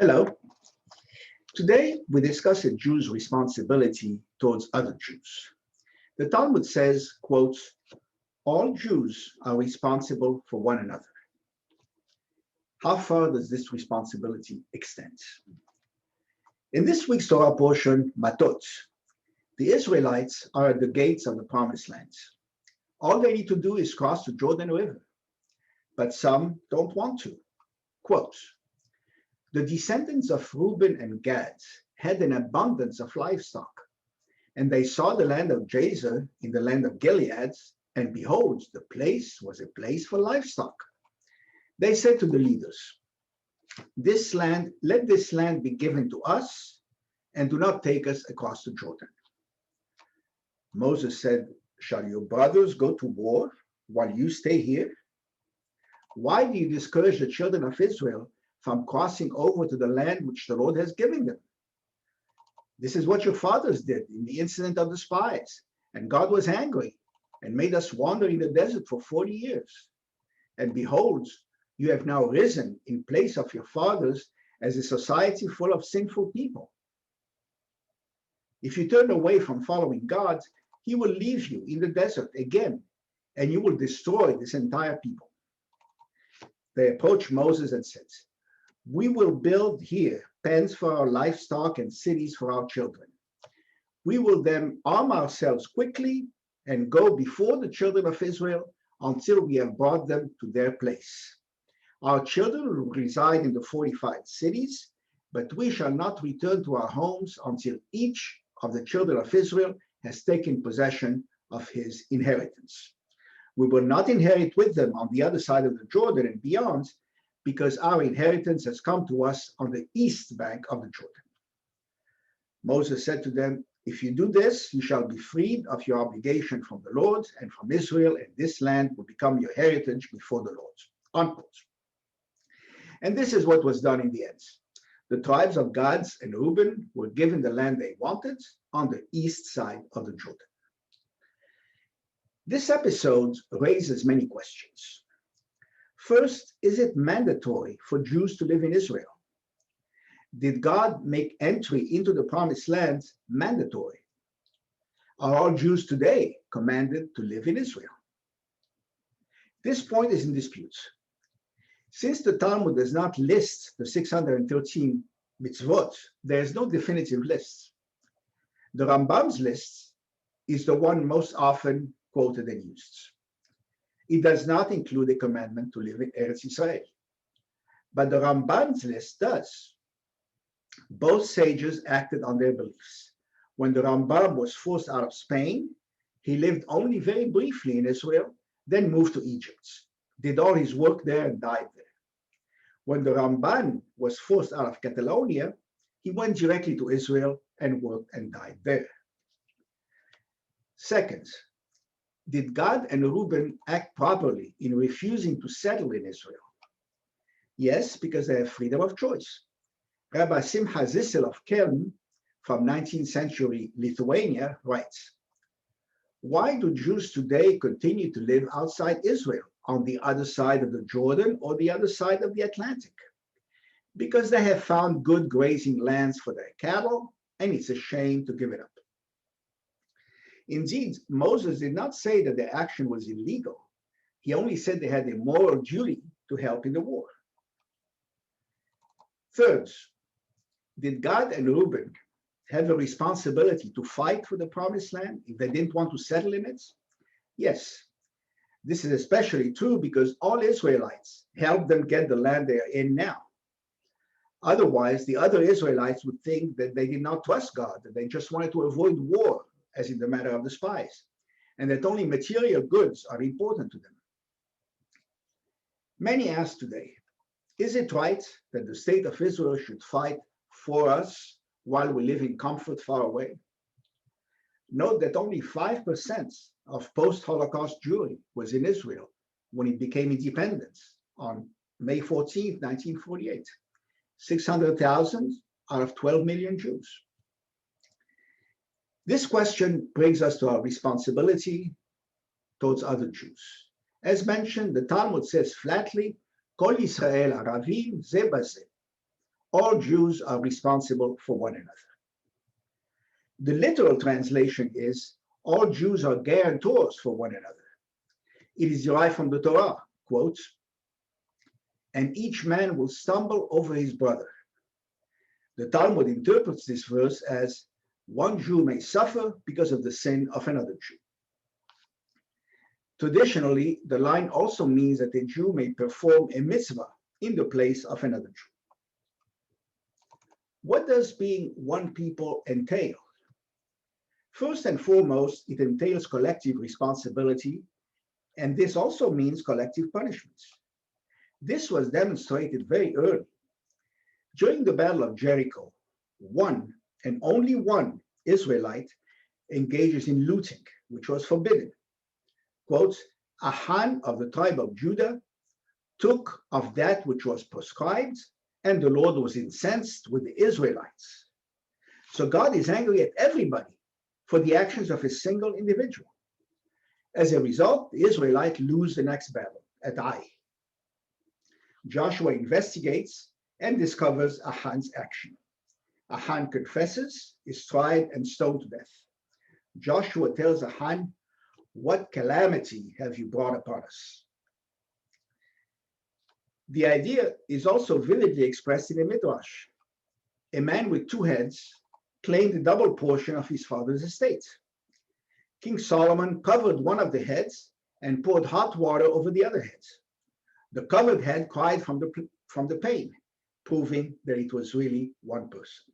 Hello. Today we discuss a Jew's responsibility towards other Jews. The Talmud says, quote, all Jews are responsible for one another. How far does this responsibility extend? In this week's Torah portion, Matot, the Israelites are at the gates of the Promised Land. All they need to do is cross the Jordan River, but some don't want to. Quote, the descendants of Reuben and Gad had an abundance of livestock, and they saw the land of Jazer in the land of Gilead, and behold, the place was a place for livestock. They said to the leaders, let this land be given to us, and do not take us across the Jordan. Moses said, shall your brothers go to war while you stay here? Why do you discourage the children of Israel from crossing over to the land which the Lord has given them? This is what your fathers did in the incident of the spies, and God was angry and made us wander in the desert for 40 years. And behold, you have now risen in place of your fathers as a society full of sinful people. If you turn away from following God, he will leave you in the desert again, and you will destroy this entire people. They approached Moses and said, we will build here pens for our livestock and cities for our children. We will then arm ourselves quickly and go before the children of Israel until we have brought them to their place. Our children will reside in the fortified cities, but we shall not return to our homes until each of the children of Israel has taken possession of his inheritance. We will not inherit with them on the other side of the Jordan and beyond, because our inheritance has come to us on the east bank of the Jordan. Moses said to them, if you do this, you shall be freed of your obligation from the Lord and from Israel, and this land will become your heritage before the Lord. Unquote. And this is what was done in the end. The tribes of Gad and Reuben were given the land they wanted on the east side of the Jordan. This episode raises many questions. First, is it mandatory for Jews to live in Israel? Did God make entry into the Promised Land mandatory? Are all Jews today commanded to live in Israel? This point is in dispute. Since the Talmud does not list the 613 mitzvot, there is no definitive list. The Rambam's list is the one most often quoted and used. It does not include a commandment to live in Eretz Israel, but the Ramban's list does. Both sages acted on their beliefs. When the Rambam was forced out of Spain, he lived only very briefly in Israel, then moved to Egypt, did all his work there and died there. When the Ramban was forced out of Catalonia, he went directly to Israel and worked and died there. Second, did Gad and Reuben act properly in refusing to settle in Israel? Yes, because they have freedom of choice. Rabbi Simcha Zissel of Kelm from 19th century Lithuania writes, why do Jews today continue to live outside Israel, on the other side of the Jordan or the other side of the Atlantic? Because they have found good grazing lands for their cattle, and it's a shame to give it up. Indeed, Moses did not say that their action was illegal. He only said they had a moral duty to help in the war. Third, did Gad and Reuben have a responsibility to fight for the Promised Land if they didn't want to settle in it? Yes. This is especially true because all Israelites helped them get the land they are in now. Otherwise, the other Israelites would think that they did not trust God, that they just wanted to avoid war, as in the matter of the spies, and that only material goods are important to them. Many ask today, is it right that the state of Israel should fight for us while we live in comfort far away? Note that only 5% of post-Holocaust Jewry was in Israel when it became independent on May 14, 1948. 600,000 out of 12 million Jews. This question brings us to our responsibility towards other Jews. As mentioned, the Talmud says flatly, Kol Yisrael Aravim ze baze. All Jews are responsible for one another. The literal translation is, all Jews are guarantors for one another. It is derived from the Torah, quote, and each man will stumble over his brother. The Talmud interprets this verse as, one Jew may suffer because of the sin of another Jew. Traditionally, the line also means that a Jew may perform a mitzvah in the place of another Jew. What does being one people entail? First and foremost, it entails collective responsibility, and this also means collective punishments. This was demonstrated very early. During the Battle of Jericho, one and only one Israelite engages in looting, which was forbidden. Quote, a Han of the tribe of Judah took of that which was prescribed, and the Lord was incensed with the Israelites. So God is angry at everybody for the actions of a single individual. As a result, the Israelites lose the next battle at Ai. Joshua investigates and discovers Ahan's action. Ahan confesses, is tried, and stoned to death. Joshua tells Ahan, what calamity have you brought upon us? The idea is also vividly expressed in a midrash. A man with two heads claimed a double portion of his father's estate. King Solomon covered one of the heads and poured hot water over the other heads. The covered head cried from the pain, proving that it was really one person.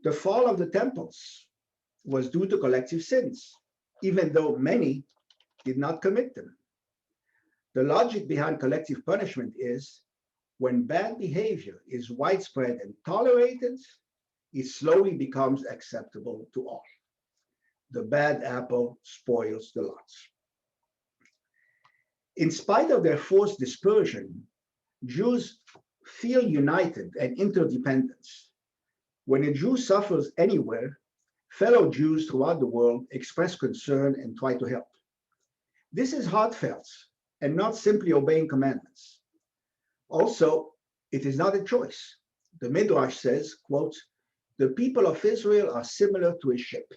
The fall of the temples was due to collective sins, even though many did not commit them. The logic behind collective punishment is, when bad behavior is widespread and tolerated, it slowly becomes acceptable to all. The bad apple spoils the lot. In spite of their forced dispersion, Jews feel united and interdependent. When a Jew suffers anywhere, fellow Jews throughout the world express concern and try to help. This is heartfelt and not simply obeying commandments. Also, it is not a choice. The Midrash says, quote, the people of Israel are similar to a ship.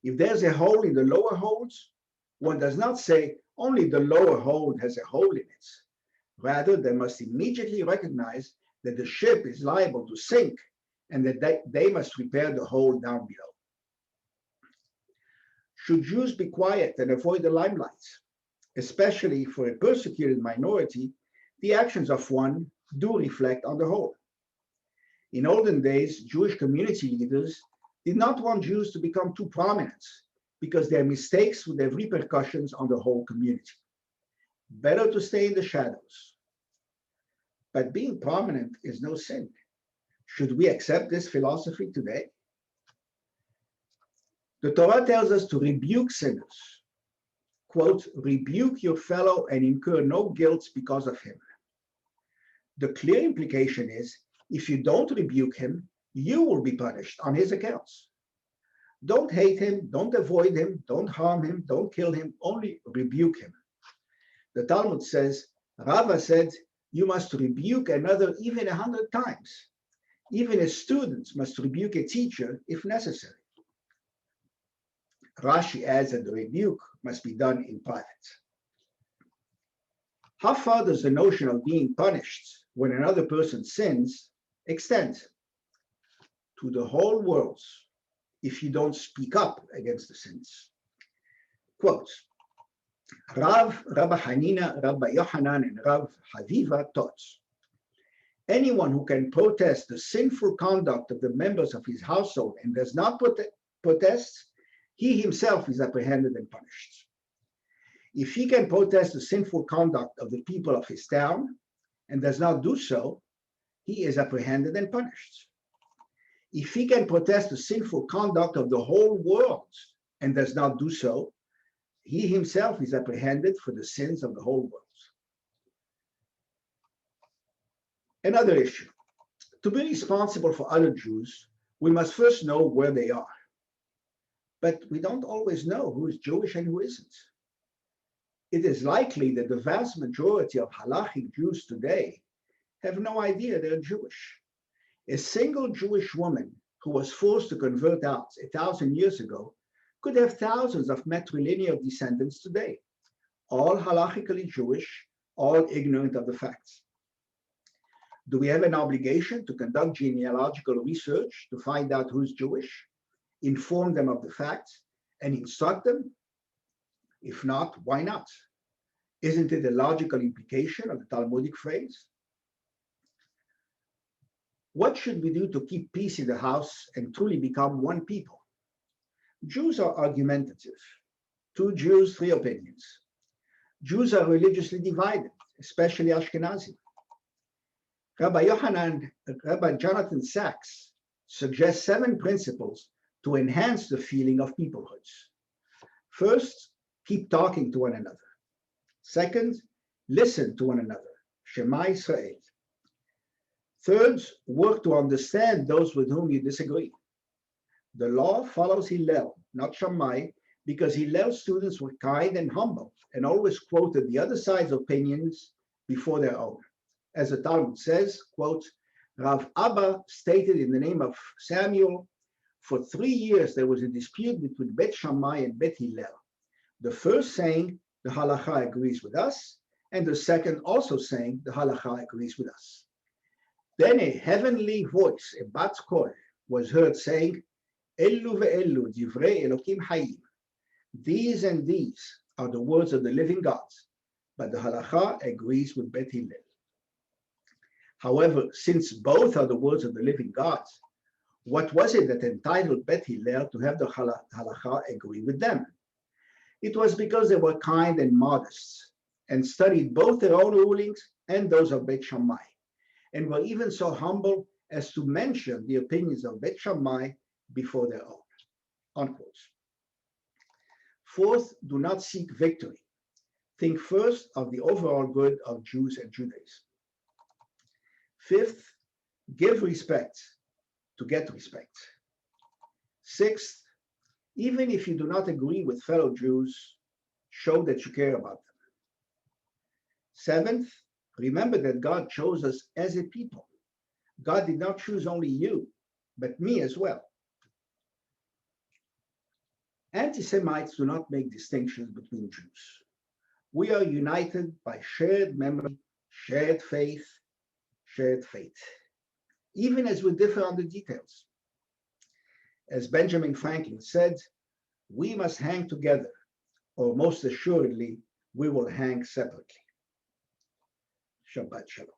If there's a hole in the lower holds, one does not say only the lower hold has a hole in it. Rather, they must immediately recognize that the ship is liable to sink and that they must repair the hole down below. Should Jews be quiet and avoid the limelight? Especially for a persecuted minority, the actions of one do reflect on the whole. In olden days, Jewish community leaders did not want Jews to become too prominent because their mistakes would have repercussions on the whole community. Better to stay in the shadows. But being prominent is no sin. Should we accept this philosophy today? The Torah tells us to rebuke sinners. Quote, rebuke your fellow and incur no guilt because of him. The clear implication is, if you don't rebuke him, you will be punished on his accounts. Don't hate him, don't avoid him, don't harm him, don't kill him, only rebuke him. The Talmud says, Rava said, you must rebuke another even 100 times. Even a student must rebuke a teacher if necessary. Rashi adds that the rebuke must be done in private. How far does the notion of being punished when another person sins extend? To the whole world, if you don't speak up against the sins. Quote, Rav, Rabbi Hanina, Rabbi Yohanan, and Rav Haviva taught, anyone who can protest the sinful conduct of the members of his household and does not protest, he himself is apprehended and punished. If he can protest the sinful conduct of the people of his town and does not do so, he is apprehended and punished. If he can protest the sinful conduct of the whole world and does not do so, he himself is apprehended for the sins of the whole world. Another issue. To be responsible for other Jews, we must first know where they are. But we don't always know who is Jewish and who isn't. It is likely that the vast majority of halachic Jews today have no idea they're Jewish. A single Jewish woman who was forced to convert out 1,000 years ago could have thousands of matrilineal descendants today, all halachically Jewish, all ignorant of the facts. Do we have an obligation to conduct genealogical research to find out who's Jewish, inform them of the facts, and instruct them? If not, why not? Isn't it a logical implication of the Talmudic phrase? What should we do to keep peace in the house and truly become one people? Jews are argumentative. 2 Jews, 3 opinions. Jews are religiously divided, especially Ashkenazi. Rabbi Jonathan Sachs suggests 7 principles to enhance the feeling of peoplehoods. First, keep talking to one another. Second, listen to one another. Shema Israel. Third, work to understand those with whom you disagree. The law follows Hillel, not Shammai, because Hillel's students were kind and humble and always quoted the other side's opinions before their own. As the Talmud says, quote, Rav Abba stated in the name of Samuel, for 3 years there was a dispute between Bet Shammai and Bet Hillel. The first saying, the halacha agrees with us, and the second also saying, the halacha agrees with us. Then a heavenly voice, a bat kol, was heard saying, Elu ve'elu divrei Elokim hayim. These and these are the words of the living gods, but the halacha agrees with Bet Hillel. However, since both are the words of the living gods, what was it that entitled Bet Hillel to have the halacha agree with them? It was because they were kind and modest and studied both their own rulings and those of Bet Shammai, and were even so humble as to mention the opinions of Bet Shammai before their own. Unquote. Fourth, do not seek victory. Think first of the overall good of Jews and Judaism. Fifth, give respect to get respect. Sixth, even if you do not agree with fellow Jews, show that you care about them. Seventh, remember that God chose us as a people. God did not choose only you, but me as well. Anti-Semites do not make distinctions between Jews. We are united by shared memory, shared faith, shared fate, even as we differ on the details. As Benjamin Franklin said, we must hang together, or most assuredly, we will hang separately. Shabbat Shalom.